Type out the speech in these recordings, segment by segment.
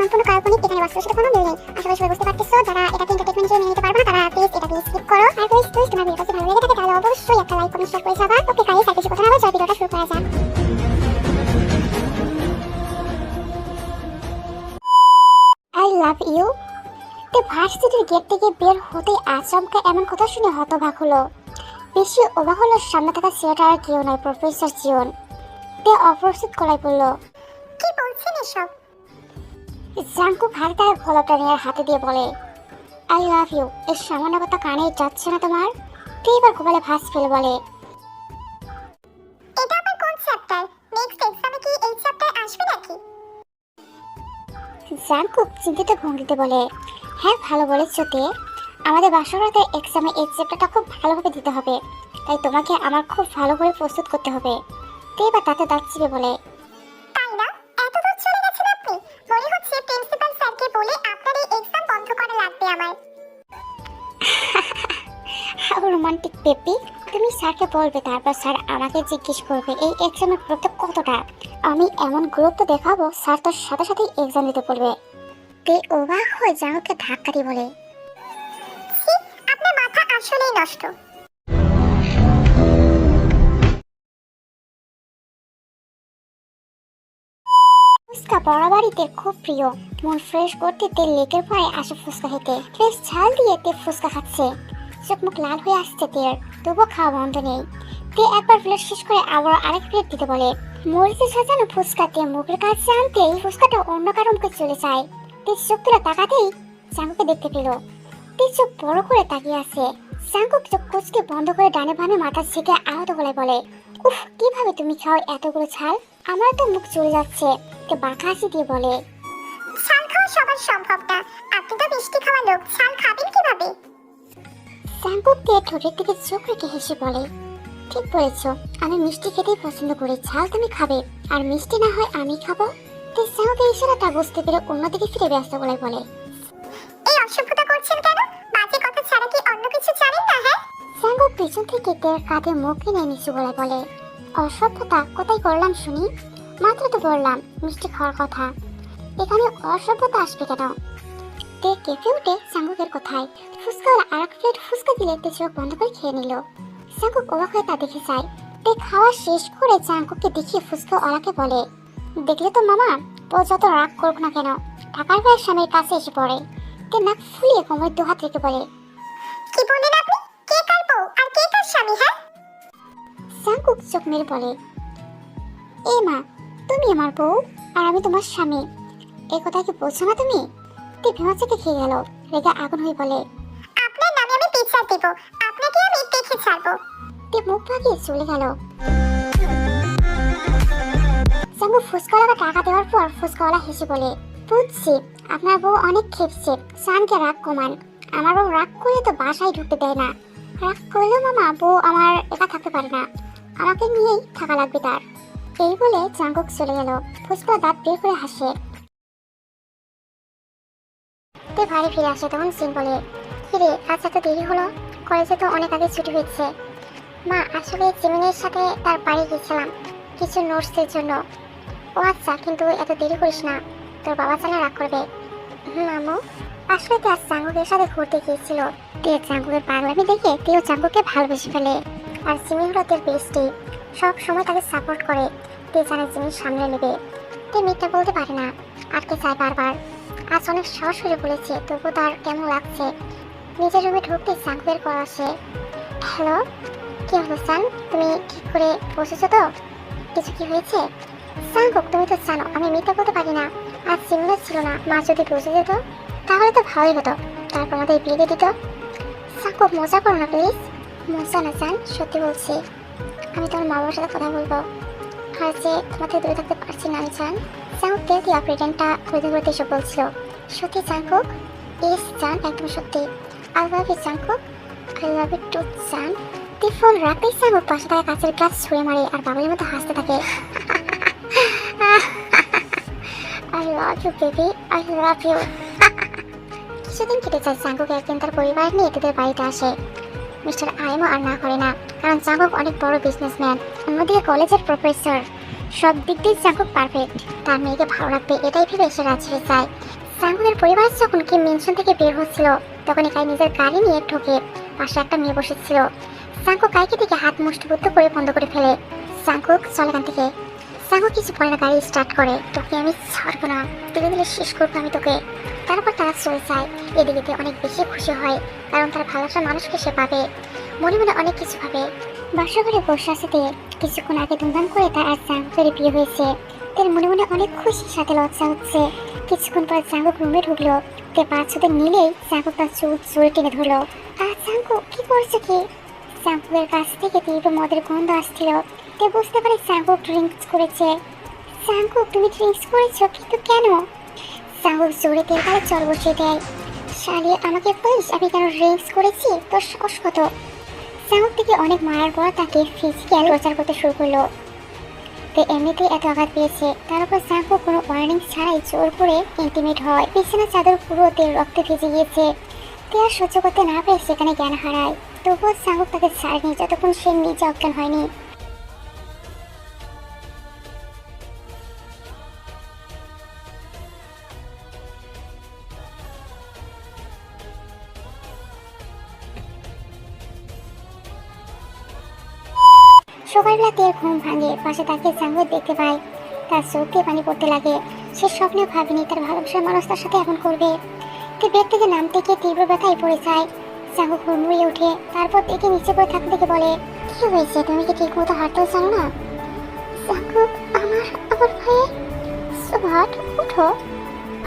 সম্পূর্ণ কাল্পনিক, এখানে বাস্তবের সাথে কোনো মিল নেই। আশা করি সবাই বুঝতে পারতেছো। যারা এটাকে এন্টারটেইনমেন্ট হিসেবে নিতে পারবে না তারা প্লিজ স্কিপ করো। আর প্লিজ তোমার ভিডিওটা যদি ভালো লেগে থাকে তাহলে অবশ্যই একটা লাইক কমেন্ট শেয়ার করে যাবা। ওকে গাইস, আর কিছু কথা না বলে চলো ভিডিওটা শুরু করা যাক। I love you. তে ভার্সিটির গেট থেকে বের হতেই আচমকা এমন কথা শুনে হতবাক হলো। বেশি অবাক হলো সামনে থাকা ছেলেটা আর কেউ নয়, প্রফেসর জিওন। তে অপ্রস্তুত গলায় বলল, কি বলছেন এসব? জাঙ্কুক হালকা গলাটা নিয়ে হাতে দিয়ে বলে, আই লাভ ইউ। এর সামান্য কথা কানে যাচ্ছে না তোমার? তে এবার কপালে ভাঁজ ফেলে বলে, এটা আবার কোন চ্যাপ্টার? নেক্সট এক্সামে কি এই চ্যাপ্টার আসবে নাকি? জাঙ্কুক চিন্তিত ভঙ্গিতে বলে, হ্যাঁ ভালো বলেছো তে। আমাদের বাসরাতে এক্সামে এই চ্যাপ্টারটা খুব ভালোভাবে দিতে হবে, তাই তোমাকে আমার খুব ভালো করে প্রস্তুত করতে হবে। তে এবার তাতে দাঁত চিপে বলে, তাই না? এত দূর চলে গেছেন আপনি? মনে হচ্ছে প্রিন্সিপাল স্যারকে বলে আপনার এই এক্সাম বন্ধ করা লাগবে আমার। How romantic baby. তুমি স্যারকে বলবে, তারপর স্যার আমাকে জিজ্ঞেস করবে এই এক্সামের গুরুত্ব কতটা। আমি এমন গুরুত্ব দেখাবো স্যার তোর সাথে সাথেই এক্সাম দিতে বলবে। তে অবাক হয়ে জাঙ্কুককে ধাক্কা দিয়ে বলে, আপনার মাথা আসলেই নষ্ট। ফুচকা বরাবরই খুব প্রিয়। মন ফ্রেশ করতে তেল লেকের পরে আসে ফুচকা খেতে। ফ্রেশ ঝাল দিয়ে তে ফুচকা খাচ্ছে। চোখ মুখ লাল হয়ে আসছে তের, তবুও খাওয়া বন্ধ নেই। তে একবার প্লেট শেষ করে আবার আরেক প্লেট দিতে বলে। মরিচে সাজানো ফুচকাতে মুখের কাছে আনতেই ফুচকাটা অন্য কারো মুখে চলে যায়। তে চোখ তুলে তাকাতেই জাঙ্কুককে দেখতে পেল। তে চোখ বড় করে তাকিয়ে আছে। জাঙ্কুক চোখ কুচকে বন্ধ করে ডানে বামে মাথা ছেঁকে আহত গলায় বলে, উফ, কিভাবে তুমি খাও এতগুলো ছাল? আমার তো মুখ চলে যাচ্ছে। তে বাঁকা হাসি দিয়ে বলে, ছাল খাওয়া সবার সম্ভব না। আপনি তো মিষ্টি খাওয়া লোক, ছাল খাবেন কিভাবে? জাঙ্কুক তে ঠোঁটের দিকে চোখ রেখে হেসে বলে, ঠিক বলেছ, আমি মিষ্টি খেতেই পছন্দ করি। ছাল তুমি খাবে, আর মিষ্টি না হয় আমি খাবো। তে জাঙ্কুকের ইশারাটা বুঝতে পেরে অন্যদিকে ফিরে ব্যস্ত গলায় বলে, এই অসভ্যতা করছেন কেন? বাজে কথা ছাড়া কি অন্য কিছু জানেন না? হ্যাঁ। জাঙ্কুক পিছন থেকে তের কাঁধে মুখ নিয়ে নিচু গলায় বলে, অসভ্যতা কোথায় করলাম শুনি? মাত্র তো বললাম মিষ্টি খাওয়ার কথা, এখানে অসভ্যতা আসবে কেন? তে কেঁপে উঠে জাঙ্কুকের কথায় ফুচকাওয়ালা আর এক প্লেট ফুচকা দিলে তে চোখ বন্ধ করে খেয়ে নিল। জাঙ্কুক অবাক হয়ে তা দেখে যায়। তে খাওয়া শেষ করে জাঙ্কুককে দেখিয়ে ফুচকাওয়ালাকে বলে, দেখলে তো মামা, ও যত রাগ করুক না কেন ঢাকার ভাইয়ের স্বামীর কাছে এসে পড়ে। তে নাক ফুলিয়ে কোমর দুহাত রেখে বলে, কি বলেন আপনি? কে কার বউ আর কে কার স্বামী? হ্যাঁ। জাঙ্কুক চোখ মেরে বলে, এ মা, তুমি আমার বউ আর আমি তোমার স্বামী, এই কথা কি বলছো না তুমি? তে ভেমাচাকে খেয়ে গেল। রেগে আগুন হয়ে বলে, আপনার নামে আমি বিচার দেব, আপনাকে আমি দেখে ছাড়বো। তে মুখ ভাগিয়ে চলে গেল। জাঙ্কু ফুচকাওয়ালাকে টাকা দেওয়ার পর ফুচকাওয়ালা হেসে বলে, বুঝছি আপনার বউ অনেক খেপছে, সানকে রাগ কমান। আমার বউ রাগ করলে তো বাসায় ঢুকতে দেয় না। রাগ করলেও মামা বউ আমার একা থাকতে পারে না, আমাকে নিয়েই থাকা লাগবে তার। এই বলে জাঙ্কুক চলে গেল। ফুচকা দাঁত বের করে হাসে। তে বাড়ি ফিরে আসে তখন সিন বলে, কিরে আজ এত দেরি হলো? কলেজে তো অনেক আগে ছুটি হয়েছে। মা, আসলে জিমিনের সাথে তার বাড়ি গেছিলাম কিছু নোটসের জন্য। ও আচ্ছা, কিন্তু এত দেরি করিস না, তোর বাবা জানা রাগ করবে। আম্মু, আসলে তো আজ জাঙ্কুকের সাথে ঘুরতে গিয়েছিল। তে জাঙ্কুকের পাগলামি দেখে তেও জাঙ্কুককে ভালোবেসে ফেলে। আর জিমিন হলো তের বেস্টি, সব সময় তাকে সাপোর্ট করে। তে জানে জিমিন সামনে নেবে। তে মিথ্যা বলতে পারে না, আটকে চায় বারবার। আজ অনেক সাহস করে বলেছে, তবু তার কেমন লাগছে। নিজের রুমে ঢুকতে জাঙ্কুকের কল আসে। হ্যালো, কি হলো সান? তুমি ঠিক করে বসেছো তো? কিছু কি হয়েছে? জাঙ্কুক, তুমি তো জানো আমি মিথ্যা বলতে পারি না। আজ জিমিনও ছিল না, মা যদি বুঝে যেত তাহলে তো ভালোই হতো, তারপর আমাদের বিয়ে দিয়ে দিত। জাঙ্কুক, মজা করো না প্লিজ। মজা না জান, সত্যি বলছি। আমি তোমার মা বাবার সাথে কথা বলবো। আর যে তোমাকে দূরে থাকতে পারছি না আমি জান। জাঙ্কুক তেল দিয়ে অপারেটরটা ঘুরতে ঘুরতে এসে বলছিল, সত্যি জাঙ্কুক? ইয়েস জান, একদম সত্যি। I love you Jungkook. I love you too জান। তুই ফোন রাখতেই জাঙ্কুক পাশে থাকা কাঁচের গ্লাস ছুঁড়ে মারে আর বাবুলের মতো হাসতে থাকে। I love you baby, I love you. কিছুদিন কেটে যায়। জাঙ্কুক একদিন তার পরিবার নিয়ে তাদের বাড়িতে আসে। মিস্টার আইমও আর না করে না, কারণ জাঙ্কুক অনেক বড় বিজনেসম্যান, অন্যদিকে কলেজের প্রফেসর। সব দিক দিয়ে জাঙ্কুক পারফেক্ট। তার মেয়েকে ভালো রাখবে এটাই ভেবে সে রাজি হয়ে যায়। জাঙ্কুকের পরিবার যখন কিম মেনশন থেকে বের হচ্ছিল তখন কাই নিজের গাড়ি নিয়ে ঢোকে। পাশে একটা মেয়ে বসেছিল। জাঙ্কুক কাইকে দেখে হাত মুষ্টিবদ্ধ করে বন্ধ করে ফেলে। জাঙ্কুক চল এখান থেকে। জাঙ্কুক কিছু পরে না গাড়ি স্টার্ট করে। তোকে আমি ছাড়বো না, ধীরে ধীরে শেষ করবো আমি তোকে। তারপর তারা চলে যায়। এদিকে অনেক বেশি খুশি হয় কারণ তার ভালোবাসার মানুষকে সে পাবে। মনে মনে অনেক কিছু ভাবে। বাসা ঘরে বসে আছে তে। কিছুক্ষণ আগে ধুমধাম করে তার আর জাঙ্কুকের বিয়ে হয়েছে। তের মনে মনে অনেক খুশির সাথে লজ্জা হচ্ছে। কিছুক্ষণ পর জাঙ্কুক রুমে ঢুকলো। তে পা ছুতে নিলেই জাঙ্কুক তার চুল জোরে টেনে ধরলো। আর জাঙ্কুক কি করছে কি? জাঙ্কুকের কাছ থেকে তীব্র মদের গন্ধ আসছিল। তে বুঝতে পারে জাঙ্কুক ড্রিঙ্কস করেছে। জাঙ্কুক তুমি ড্রিঙ্কস করেছো কিন্তু কেন? জাঙ্কুক জোরে তেল গালে চর বসিয়ে দেয়। শালি আমাকে বলিস আমি কেন ড্রিঙ্কস করেছি? তোর সাহস কত? জাঙ্কুক থেকে অনেক মারার পর তাকে ফিজিক্যাল টর্চার করতে শুরু করলো। তে এমনিতেই এত আঘাত পেয়েছে, তার উপর জাঙ্কুক কোনো ওয়ার্নিং ছাড়াই জোর করে ইন্টিমেট হয়। বিছানার চাদর পুরো তেল রক্তে ভিজে গিয়েছে। তে আর সহ্য করতে না পেরে সেখানে জ্ঞান হারায়। তবুও জাঙ্কুক তাকে ছাড়েনি যতক্ষণ সে নিজে অজ্ঞান হয়নি। সকালবেলা তের ঘুম ভাঙে। পাশে তাকে জাঙ্কুক দেখতে পায়। তার চোখ দিয়ে পানি পড়তে লাগে। সে স্বপ্নেও ভাবেনি তার ভালোবাসার মানুষ তার সাথে এমন করবে। তে বেড থেকে নামতে গিয়ে তীব্র ব্যথায় পড়ে যায়। জাঙ্কুক হুড়মুড়িয়ে ওঠে। তারপর দেখে নিচে পড়ে থাকতে দেখে বলে, কি হয়েছে? তুমি কি ঠিক মতো হাঁটতেও জানো না? জাঙ্কুক আমার ভয়ে। সুভাট উঠো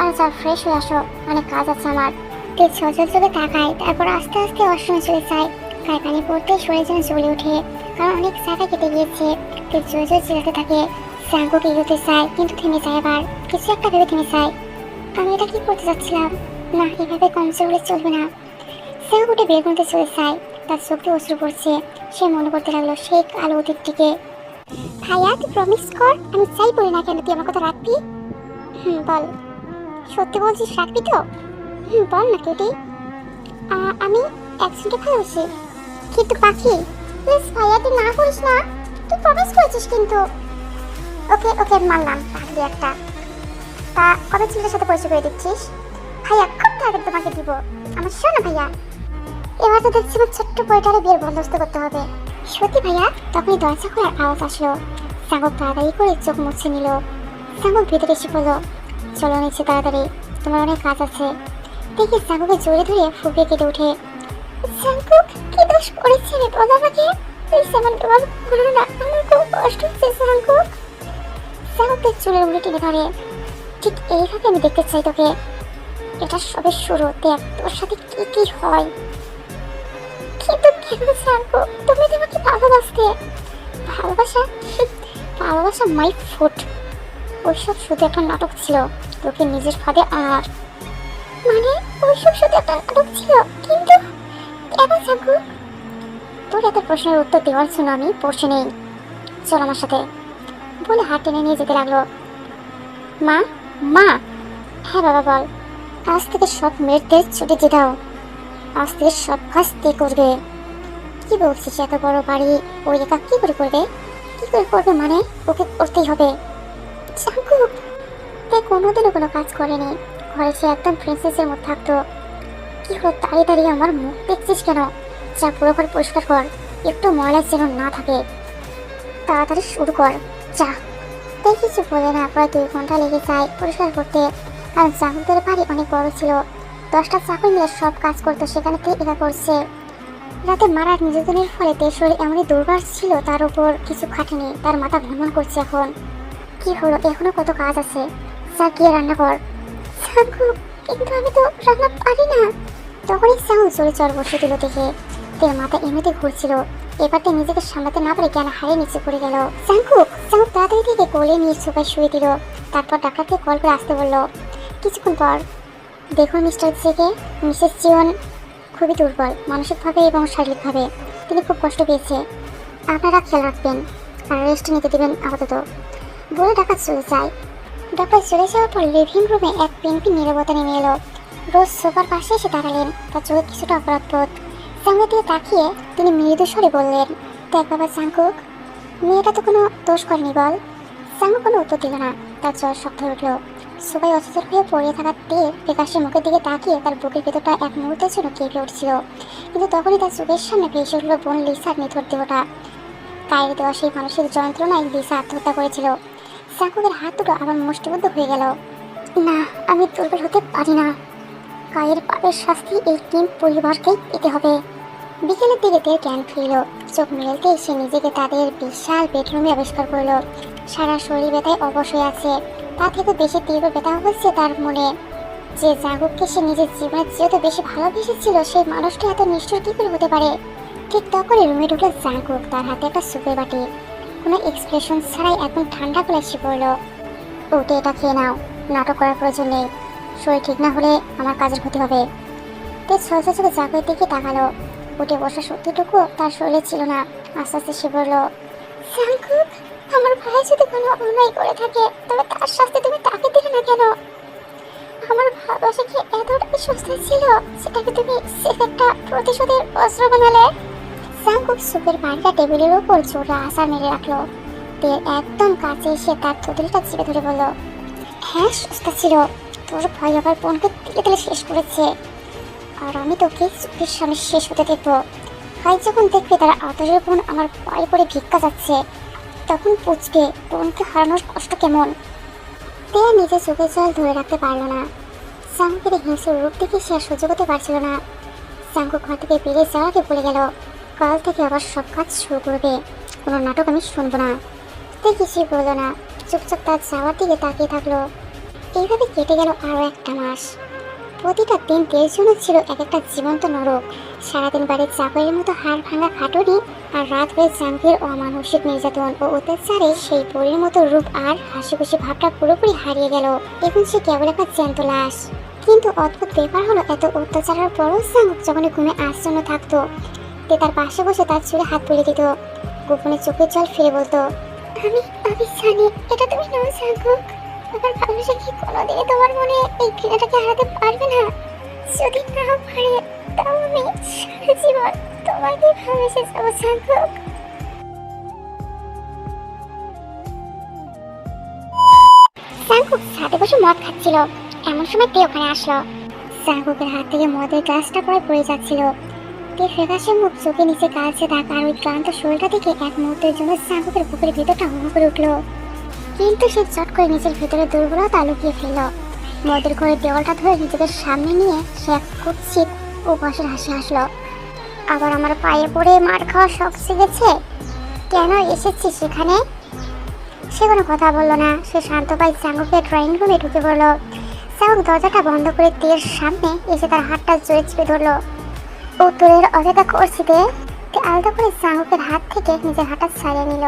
আর যা ফ্রেশ হয়ে আসো, অনেক কাজ আছে আমার। তে সজল চোখে তাকায়। তারপর আস্তে আস্তে ওয়াশরুমে চলে যায়। গায়ে পানি পড়তে শরীর যেন জ্বলে ওঠে কারণ অনেক জায়গা কেটে গিয়েছে। তে জোরে জোরে চিল্লাতে থাকে। জাঙ্কুক এগোতে চায় কিন্তু থেমে যায়। আবার কিছু একটা ভেবে থেমে যায়। আমি এটা কি করতে চাচ্ছিলাম না, এভাবে কমজোর হলে চলবে না। জাঙ্কুক উঠে বের করতে চলে যায়। তার চোখ দিয়ে অশ্রু পড়ছে। সে মনে করতে লাগলো সেই কালো অতীতটিকে। ভাইয়া তুই প্রমিস কর, আমি চাই বলি না কেন তুই আমার কথা রাখবি। বল, সত্যি বলছিস রাখবি তো? বল না কেটি। আমি একজনকে ভালোবাসি। কিন্তু পাখি প্লিজ ভাইয়া তুই না করিস না, তুই প্রমিস করেছিস কিন্তু। ওকে ওকে মানলাম পাগলি একটা। তা কবে ছেলের সাথে পরিচয় করে দিচ্ছিস? ভাইয়া খুব তাড়াতাড়ি তোমাকে দিব। আমার শোনো ভাইয়া, এবার তো দেখছি আমার ছোট্ট বইটারে বিয়ের বন্দোবস্ত করতে হবে। সত্যি ভাইয়া? তখনই দরজা খোলার আওয়াজ আসলো। জাঙ্কুক তাড়াতাড়ি করে চোখ মুছে নিল। জাঙ্কুক ভিতরে এসে বললো, চলো নিচে তাড়াতাড়ি, তোমার অনেক কাজ আছে। দেখে জাঙ্কুকে জোরে ধরে ফুপিয়ে কেটে ওঠে। জাঙ্কুক কি দোষ করেছে রে? বল আমাকে প্লিজ, আমার তোমার বলো না, আমার খুব কষ্ট হচ্ছে। জাঙ্কুক জাঙ্কুকের চুলের মুড়ি টেনে ধরে। ঠিক এইভাবে আমি দেখতে চাই তোকে। এটা সবে শুরু, দেখ তোর সাথে কি কি হয়। কিন্তু কেন জাঙ্কুক? তুমি তোমাকে ভালোবাসতে। ভালোবাসা? ভালোবাসা মাই ফুট। ওইসব শুধু একটা নাটক ছিল তোকে নিজের ফাঁদে আনার। মানে ওইসব শুধু একটা নাটক ছিল? কিন্তু কেন জাঙ্কুক? তোর এত প্রশ্নের উত্তর দেওয়ার জন্য আমি বসে নেই, চল আমার সাথে বলে হাত টেনে নিয়ে যেতে লাগলো। মা মা। হ্যাঁ বাবা বল। আজ থেকে সব মেয়েদের ছুটি দিয়ে দাও। আজ থেকে সব কাজ তে করবে। কি বলছিস? এত বড় বাড়ি ওই একা কি করে করবে? কি করে করবে মানে? ওকে করতেই হবে। জাঙ্কুক তে কোনোদিনও কোনো কাজ করেনি। ঘরে সে একদম প্রিন্সেসের মতো থাকতো। কি হলো দাঁড়িয়ে দাঁড়িয়ে আমার মুখ দেখছিস কেন? যা পুরো ঘর পরিষ্কার কর, একটু ময়লা যেন না থাকে। তাড়াতাড়ি শুরু কর যা। তাই কিছু বলে না, প্রায় 2 ঘন্টা লেগে যায় পরিষ্কার করতে। কারণ জাঙ্কুকের বাড়ি অনেক বড় ছিল। 10টা চাকর মিলে সব কাজ করতো, সেখানে তে একা করছে। রাতে মারার নির্যাতনের ফলে তের শরীর এমনই দুর্বল ছিল, তার উপর কিছু খাটেনি। তার মাথা ভ্রমণ করছে এখন। কি হলো? এখনো কত কাজ আছে। যা গিয়ে রান্না কর। জাঙ্কুক কিন্তু আমি তো রান্না পারি না। তখনই জাঙ্কুক জোরে চর বসে দিল দেখে তের মাথা এমনিতে ঘুরছিল। এবার তে নিজেকে সামলাতে না পারে জ্ঞান হারিয়ে নিচে পড়ে গেল। জাঙ্কুক তাড়াতাড়ি থেকে কোলে নিয়ে সোফায় শুয়ে দিল। তারপর ডাক্তারকে কল করে আসতে বলল। কিছুক্ষণ পর, দেখুন মিস্টার জেকে, মিসেস জিওন খুবই দুর্বল মানসিকভাবে এবং শারীরিকভাবে। তিনি খুব কষ্ট পেয়েছে। আপনারা খেয়াল রাখবেন আর রেস্ট নিতে দেবেন আপাতত বলে ডাক্তার চলে যায়। ডাক্তার চলে যাওয়ার পর লিভিং রুমে এক পিনপি নীরবতা নেমে এলো। রোজ সোফার পাশে এসে দাঁড়ালেন। তার চোখে কিছুটা অপরাধবোধ। জাঙ্কুকের দিকে তাকিয়ে তিনি মৃদু স্বরে বললেন, দেখ বাবা জাঙ্কুক, মেয়েটা তো কোনো দোষ করেনি বল। সাঙ্গু কোনো উত্তর দিল না। তার জ্বর শক্ত হয়ে উঠলো। সবাই অচেতন হয়ে পড়ে থাকা তের প্রকাশের মুখের দিকে তাকিয়ে তার বুকের ভেতরটা এক মুহূর্তের জন্য কেঁপে উঠছিল। কিন্তু তখনই তার চোখের সামনে ভেসে উঠল বোন লিসার নিথর দেহটা। কায়ের দেওয়া সেই মানসিক যন্ত্রণায় লিসা আত্মহত্যা করেছিল। সাঙ্গুকের হাত দুটো আবার মুষ্টিবদ্ধ হয়ে গেল। না, আমি দুর্বল হতে পারি না। কায়ের পাপের শাস্তি এই টিম পরিবারকেই পেতে হবে। বিকেলের দিকে তের জ্ঞান ফিরল। চোখ মেলতে সে নিজেকে তাদের বিশাল বেডরুমে আবিষ্কার করলো। সারা শরীর ব্যথায় অবশ হয়ে আছে। তা থেকে বেশি তীব্র ব্যথা হচ্ছে তার মনে। যে জাঙ্গুককে সে নিজের জীবনের চেয়েও বেশি ভালোবেসেছিল, সেই মানুষটা এত নিষ্ঠুর কি করে হতে পারে। ঠিক তখনই রুমে ঢুকলো জাঙ্গুক, তার হাতে একটা সুপের বাটি। কোনো এক্সপ্রেশন ছাড়াই একদম ঠান্ডা করে এসে পড়লো। ওটা এটা খেয়ে নাও, নাটক করার প্রয়োজন নেই। শরীর ঠিক না হলে আমার কাজের ক্ষতি হবে। তে ছলছে চোখে জাঙ্গুকের দিকে তাকালো। উঠে বসা শক্তিটুকু তার শরীরে ছিল না। আস্তে আস্তে সে বলল, জাঙ্গুক, আমার ভাই যদি কোনো অন্যায় করে থাকে তবে তার শাস্তি তুমি তাকে দিলে না কেন? আমার ভালোবাসা কি এতটাই সস্তা ছিল সেটাকে তুমি সেফ একটা প্রতিশোধের অস্ত্র বানালে? জাঙ্গুক সুপের বাড়িটা টেবিলের উপর জোরে আসার মেরে রাখলো। তের একদম কাছে এসে তার থুতনিটা চেপে ধরে বলল, হ্যাঁ সস্তা ছিল। তোর ভাই আবার বোনকে তিলে তিলে শেষ করেছে, আর আমি তোকে চোখের সামনে শেষ হতে দেখবো। ভাই যখন দেখবে তার আদরের বোন আমার পায়ে পড়ে ভিক্ষা যাচ্ছে, তখন বুঝবে বোনকে হারানোর কষ্ট কেমন। তে নিজের চোখের জল ধরে রাখতে পারলো না। জাঙ্গুকের হিংস্র রূপ দেখে সে আর সহ্য করতে পারছিল না। জাঙ্গুক ঘর থেকে বেরিয়ে যাওয়াকে বলে গেল, কাল থেকে আবার সব কাজ শুরু করবে, কোনো নাটক আমি শুনবো না। তে কিছুই বললো না, চুপচাপ তার যাওয়ার দিকে তাকিয়ে থাকলো। এইভাবে কেটে গেল আরও একটা মাস। প্রতিটা দিন তের জন্য ছিল এক একটা জীবন্ত নরক। সারাদিন বাড়ির চাকরির মতো হাড় ভাঙা খাটুনি, আর রাত হয়ে জাঙ্গুকের অমানসিক নির্যাতন ও অত্যাচারে সেই পরীর মতো রূপ আর হাসি খুশি ভাবটা পুরোপুরি হারিয়ে গেল। এখন সে কেবল একটা জ্যান্ত লাশ। কিন্তু অদ্ভুত ব্যাপার হলো, এত অত্যাচারের পরও জাঙ্গুক যখনই ঘুমে আচ্ছন্ন থাকতো, তে তার পাশে বসে তার চুলে হাত বুলিয়ে দিত। গোপনে চোখের জল ফিরে বলতো, আমি আমি জানি এটা তুমি নও জাঙ্গুক। আমার ভালোবাসা কি কোনোদিনই তোমার মনে এই ঘৃণাটাকে হারাতে পারবে না? যদি না পারে তাও আমি সারা জীবন তোমাকে ভালোবেসে যাবো জাঙ্গুক। জাঙ্গুক ছাদে বসে মদ খাচ্ছিল। এমন সময় তে ওখানে আসলো। জাঙ্গুকের হাত থেকে মদের গ্লাসটা প্রায় পড়ে যাচ্ছিল। তে ফ্যাকাশে মুখ, চোখে নিচে কালচে দাগ আর ওই ক্লান্ত শরীরটা দেখে এক মুহূর্তের জন্য জাঙ্গুকের বুকের ভেতরটা হুম করে উঠলো। কিন্তু সে চট করে নিজের ভেতরে দুর্বলতা লুকিয়ে ফেলল। মদের ঘরে দেওয়ালটা ধরে নিজেদের সামনে নিয়ে সে এক কুৎসিত ও বসের হাসি হাসলো। আবার আমার পায়ে পড়ে মার খাওয়া শখ শিখেছে? কেন এসেছি সেখানে? সে কোনো কথা বললো না। সে শান্ত পায়ে জাঙ্গুকের ড্রয়িং রুমে ঢুকে পড়লো। জাঙ্গুক দরজাটা বন্ধ করে তের সামনে এসে তার হাতটা জোরে চেপে ধরলো। ও তোরের অপেক্ষা করছি তে আলাদা করে জাঙ্গুকের হাত থেকে নিজের হাতটা ছাড়িয়ে নিল।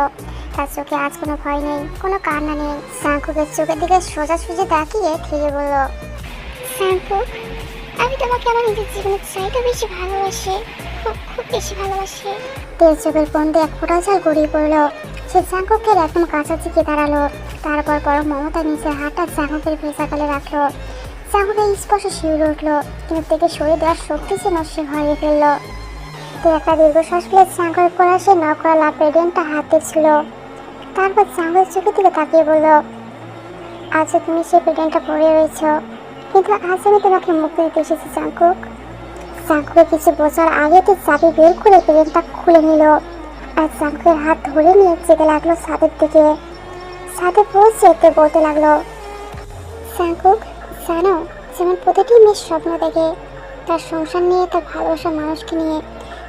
তার চোখে আজ কোনো ভয় নেই, কোনো কান্না নেই। জাঙ্গুকের চোখের দিকে সোজাসুজি তাকিয়ে থেকে বলল, জাঙ্গুক, আমি তোমাকে আমার নিজের জীবনের চাইতে বেশি ভালোবাসি, খুব খুব বেশি ভালোবাসি। তের চোখের কোণ দিয়ে এক ফোঁটা জল গড়িয়ে পড়লো। সে জাঙ্গুকের একদম কাছাকাছি গিয়ে দাঁড়ালো। তারপর পর মমতা নিজের হাতটা জাঙ্গুকের ভেজা গালে রাখলো। জাঙ্গুকের স্পর্শে শিউরে উঠলো, কিন্তু থেকে সরিয়ে দেওয়ার শক্তি যেন সে হারিয়ে ফেললো। তো একটা দীর্ঘশ্বাস ফেলে জাঙ্গুকের পরা সে নক করা লাভ রেডিয়েন্টটা হাতে ছিল। তারপর জাঙ্গুকের চোখের দিকে তাকিয়ে বলল, আজ তুমি সেই পেডেন্টটা পরে রয়েছ, কিন্তু আজ আমি তোমাকে মুক্তি দিতে এসেছি জাঙ্গুক। জাঙ্গুকের কিছু বোঝার আগে তো চাবি বের করে পেডেন্টটা খুলে নিল আর জাঙ্গুকের হাত ধরে নিয়ে যেতে লাগলো ছাদের দিকে। ছাদে পৌঁছে তে বলতে লাগলো, জাঙ্গুক, জানো যেমন প্রতিটি মেয়ের স্বপ্ন দেখে তার সংসার নিয়ে, তার ভালোবাসার মানুষকে নিয়ে,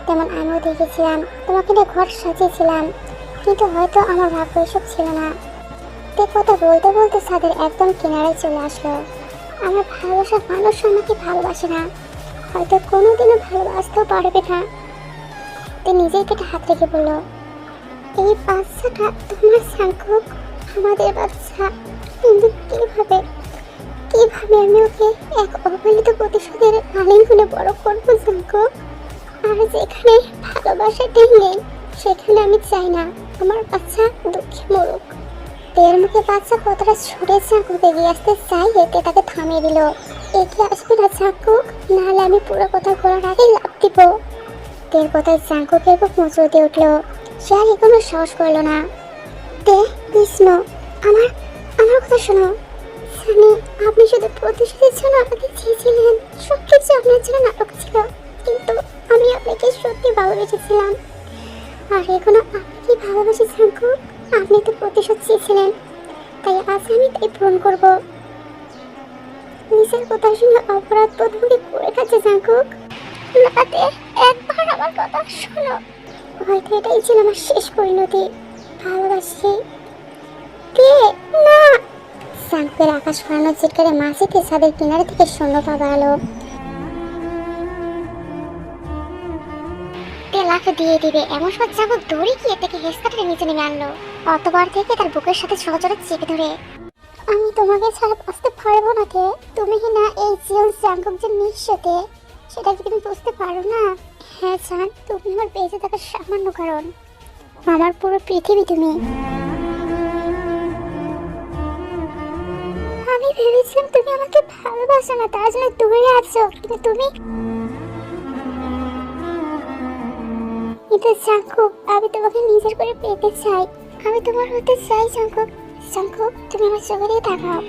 তেমন আমিও দেখেছিলাম তোমাকে নিয়ে ঘর সাজিয়েছিলাম, কিন্তু হয়তো আমার ভাগ্য এসব ছিল না। তে কথা বলতে বলতে ছাদের একদম কিনারায় চলে আসলো। আমার ভালোবাসার মানুষ আমাকে ভালোবাসে না, হয়তো কোনোদিনও ভালোবাসতেও পারবে না। তে নিজেই কেটে হাত রেখে বলল, এই বাচ্চাটা তোমার জাঙ্গুক, আমাদের বাচ্চা, কিন্তু কিভাবে আমি ওকে এক অবহেলিত প্রতিশোধের আলিঙ্গনে বড় করবো জাঙ্গুক? আর যেখানে ভালোবাসাটাই নেই সেখানে আমি চাই না আমার বাচ্চা দুঃখে মরুক। তের মুখে বাচ্চা কতটা ছুটে জাঙ্গুক এগিয়ে আসতে চাই, এতে তাকে থামিয়ে দিল। এগিয়ে আসবে না জাঙ্গুক, নাহলে আমি পুরো কথা ঘোরার আগে লাফ দিব। তের কথায় জাঙ্গুকের বুক মুচড়ে উঠলো। সে আর এখনো সাহস করলো না। তে কৃষ্ণ, আমার আমার কথা শোনো সানি, আপনি শুধু প্রতিশোধের জন্য আমাকে চেয়েছিলেন, সবকিছু আপনার জন্য নাটক ছিল, কিন্তু আমি আপনাকে সত্যি ভালোবেসেছিলাম। আর এখনো আপনাকে ভালোবাসি জাঙ্কুক। আপনি তো প্রতিশোধ চেয়েছিলেন, তাই আজ আমি তাই পূরণ করব। নিজের কথা শুনে অপরাধ বোধকে করে খাচ্ছে জাঙ্কুক। রাতে একবার আমার কথা শোনো, হয়তো এটাই ছিল আমার শেষ পরিণতি। ভালোবাসি কে না। জাঙ্কুকের আকাশ ফারানো চিৎকারে মাঝিতে ছাদের কিনারে থেকে শূন্যতা বাড়ালো। লাফে দিয়ে দিবে এমন সব জাঙ্কুক দৌড়ে গিয়ে থেকে হেসকাটে নিচে নেমে আনলো, অতবার থেকে তার বুকের সাথে সহজরে চেপে ধরে। আমি তোমাকে ছাড়া বাঁচতে পারবো না কে, তুমি কি না এই জীবন জাঙ্কুক যে নিঃস্বতে, সেটা কি তুমি বুঝতে পারো না? হ্যাঁ জান, তুমি আমার বেঁচে থাকার সামান্য কারণ, আমার পুরো পৃথিবী তুমি। আমি ভেবেছিলাম তুমি আমাকে ভালোবাসো না, তার জন্য দূরে আছো, কিন্তু তুমি এটা জাঙ্কুক, আমি তোমাকে নিজের করে পেতে চাই, আমি তোমার হতে চাই জাঙ্কুক। জাঙ্কুক, তুমি আমার চোখে দিয়ে তাকাও।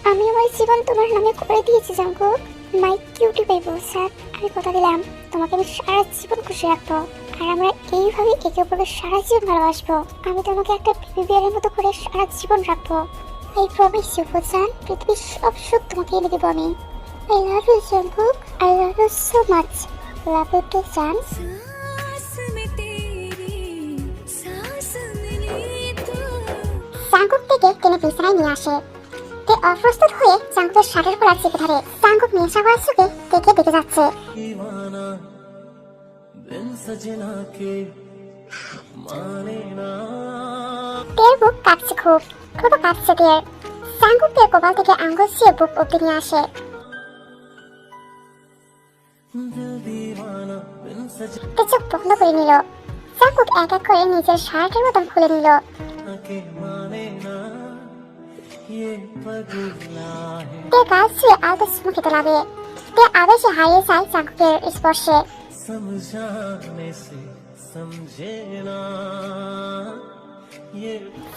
আমি আমার জীবন তোমার নামে করে দিয়েছি জাঙ্কুক, মাই কিউটি বেবি স্যার। আমি কথা দিলাম তোমাকে আমি সারা জীবন খুশি রাখবো, আর আমরা এইভাবে একে অপরকে সারা জীবন ভালোবাসবো। আমি তোমাকে একটা বেবি বিয়ারের মতো করে সারা জীবন রাখবো। আই প্রমিস ইউ জান, পৃথিবীর সব সুখ তোমাকে এনে দেবো আমি। I love you Jungkook, I love you so much. Love you too জান। জাঙ্কুক থেকে টেনে বিছানায় নিয়ে আসে। তে অপ্রস্তুত হয়ে জাঙ্কুকের শার্টের কলার চেপে ধরে। জাঙ্কুক নেশা করার চোখে দেখে দেখে যাচ্ছে। তের বুক কাঁপছে খুব কাঁপছে তের। জাঙ্কুক তের কপাল থেকে আঙ্গুল ছুঁয়ে বুক অব্দি নিয়ে আসে। তে চোখ বন্ধ করে নিল। জাঙ্কুক এক এক করে নিজের শার্টের বোতাম খুলে নিল। তে গাল ছুঁয়ে আলতো চুমু খেতে লাগে। তে আবেশে হারিয়ে যায় জাঙ্কুকের স্পর্শে।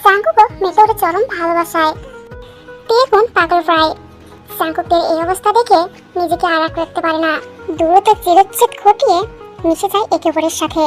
জাঙ্কুকও মেতে ওঠে চরম ভালোবাসায়। তে এখন পাগল প্রায়। জাঙ্কুকের এই অবস্থা দেখে নিজেকে আর রাখতে পারে না, দূরত্ব চিরচ্ছেদ ঘটিয়ে মিশে যায় একে অপরের সাথে।